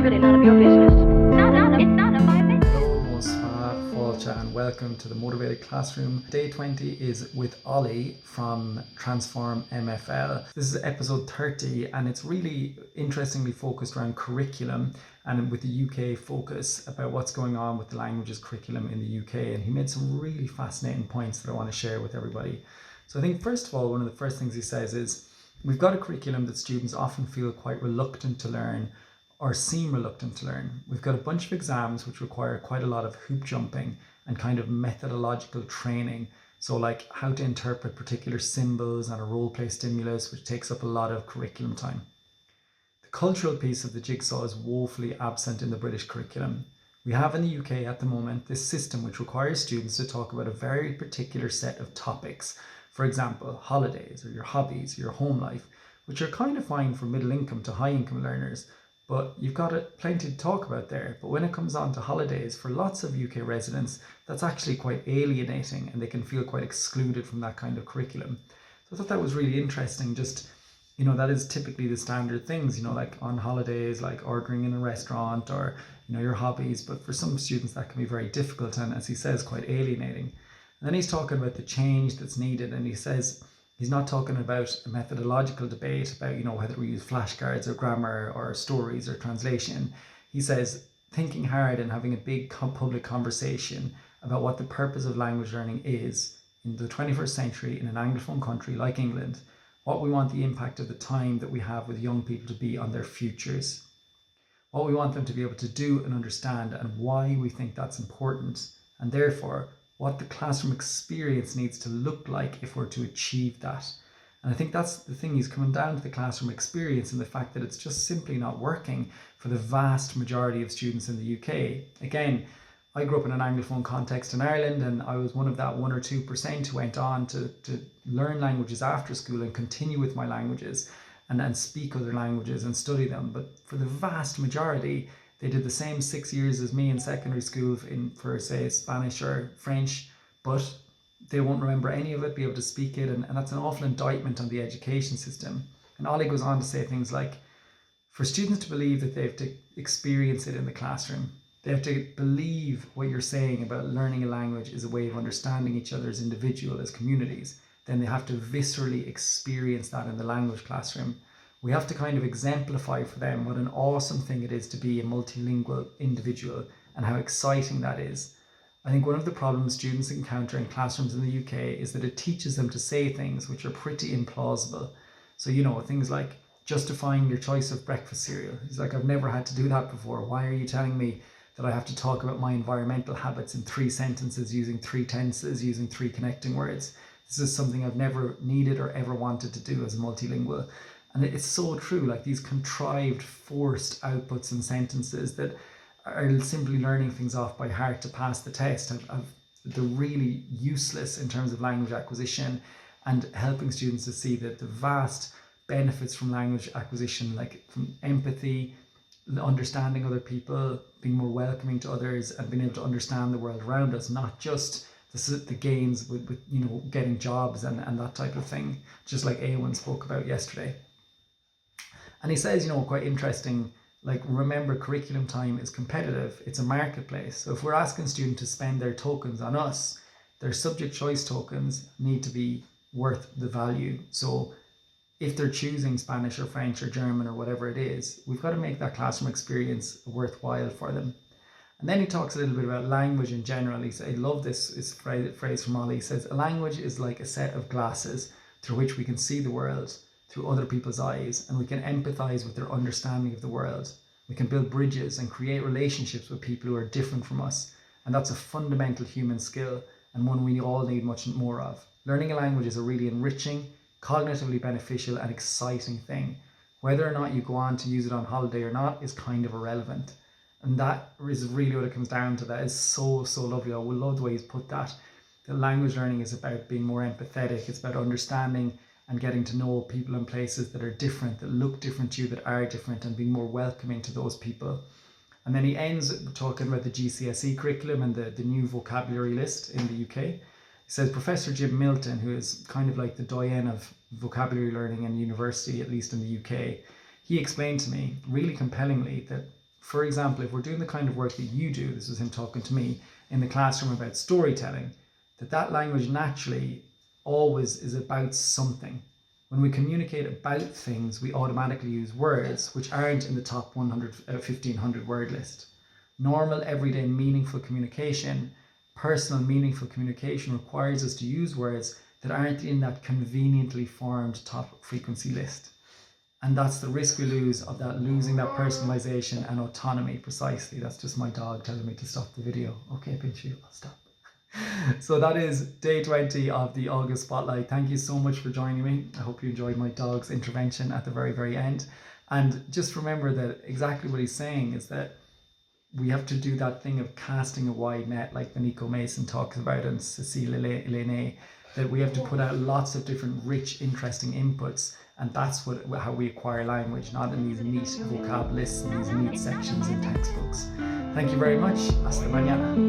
really none of your business. It's none of my business. Hello, Mosfa, Falcha, and welcome to the Motivated Classroom. Day 20 is with Olly from Transform MFL. This is episode 30, and it's really interestingly focused around curriculum and with the UK focus about what's going on with the languages curriculum in the UK. And he made some really fascinating points that I want to share with everybody. So I think, first of all, one of the first things he says is we've got a curriculum that students often feel quite reluctant to learn or seem reluctant to learn. We've got a bunch of exams which require quite a lot of hoop jumping and kind of methodological training. So like how to interpret particular symbols and a role play stimulus, which takes up a lot of curriculum time. The cultural piece of the jigsaw is woefully absent in the British curriculum. We have in the UK at the moment this system which requires students to talk about a very particular set of topics. For example, holidays or your hobbies, your home life, which are kind of fine for middle income to high income learners, but you've got plenty to talk about there. But when it comes on to holidays, for lots of UK residents, that's actually quite alienating and they can feel quite excluded from that kind of curriculum. So I thought that was really interesting. Just, that is typically the standard things, like on holidays, like ordering in a restaurant or, your hobbies. But for some students, that can be very difficult and, as he says, quite alienating. And then he's talking about the change that's needed, and he says he's not talking about a methodological debate about, whether we use flashcards or grammar or stories or translation. He says thinking hard and having a big public conversation about what the purpose of language learning is in the 21st century in an Anglophone country like England, what we want the impact of the time that we have with young people to be on their futures, what we want them to be able to do and understand, and why we think that's important, and therefore what the classroom experience needs to look like if we're to achieve that. And I think that's the thing, he's coming down to the classroom experience and the fact that it's just simply not working for the vast majority of students in the UK. Again, I grew up in an Anglophone context in Ireland, and I was one of that 1 or 2% who went on to learn languages after school and continue with my languages and speak other languages and study them. But for the vast majority, they did the same 6 years as me in secondary school for say Spanish or French, but they won't remember any of it, be able to speak it, and that's an awful indictment on the education system. And Ollie goes on to say things like, for students to believe that they have to experience it in the classroom, they have to believe what you're saying about learning a language is a way of understanding each other as individuals, as communities, then they have to viscerally experience that in the language classroom. We have to kind of exemplify for them what an awesome thing it is to be a multilingual individual and how exciting that is. I think one of the problems students encounter in classrooms in the UK is that it teaches them to say things which are pretty implausible. So, things like justifying your choice of breakfast cereal. It's like, I've never had to do that before. Why are you telling me that I have to talk about my environmental habits in 3 sentences, using 3 tenses, using 3 connecting words? This is something I've never needed or ever wanted to do as a multilingual. And it's so true, like these contrived, forced outputs and sentences that are simply learning things off by heart to pass the test. They're really useless in terms of language acquisition and helping students to see that the vast benefits from language acquisition, like from empathy, understanding other people, being more welcoming to others, and being able to understand the world around us, not just the gains with getting jobs and that type of thing, just like Eowyn spoke about yesterday. And he says, quite interesting, like, remember, curriculum time is competitive. It's a marketplace. So if we're asking students to spend their tokens on us, their subject choice tokens need to be worth the value. So if they're choosing Spanish or French or German or whatever it is, we've got to make that classroom experience worthwhile for them. And then he talks a little bit about language in general. He said, I love this phrase from Ollie. He says, a language is like a set of glasses through which we can see the world through other people's eyes, and we can empathize with their understanding of the world. We can build bridges and create relationships with people who are different from us. And that's a fundamental human skill, and one we all need much more of. Learning a language is a really enriching, cognitively beneficial and exciting thing. Whether or not you go on to use it on holiday or not is kind of irrelevant. And that is really what it comes down to. That is so, so lovely. I would love the way he's put that. The language learning is about being more empathetic. It's about understanding and getting to know people and places that are different, that look different to you, that are different, and being more welcoming to those people. And then he ends talking about the GCSE curriculum and the new vocabulary list in the UK. He says, Professor Jim Milton, who is kind of like the doyen of vocabulary learning in university, at least in the UK, he explained to me really compellingly that For example, if we're doing the kind of work that you do, this was him talking to me in the classroom about storytelling, that language naturally always is about something. When we communicate about things, we automatically use words which aren't in the top 1,500 word list. Normal, everyday, meaningful communication, personal, meaningful communication requires us to use words that aren't in that conveniently formed top frequency list. And that's the risk we lose of that, losing that personalization and autonomy. Precisely. That's just my dog telling me to stop the video. Okay, Pinchy, I'll stop. So that is day 20 of the August Spotlight. Thank you so much for joining me. I hope you enjoyed my dog's intervention at the very, very end. And just remember that exactly what he's saying is that we have to do that thing of casting a wide net, like Nico Mason talks about and Cécile Elene, that we have to put out lots of different rich, interesting inputs. And that's how we acquire language, not in these neat vocab lists and these neat sections in textbooks. Thank you very much. Hasta mañana.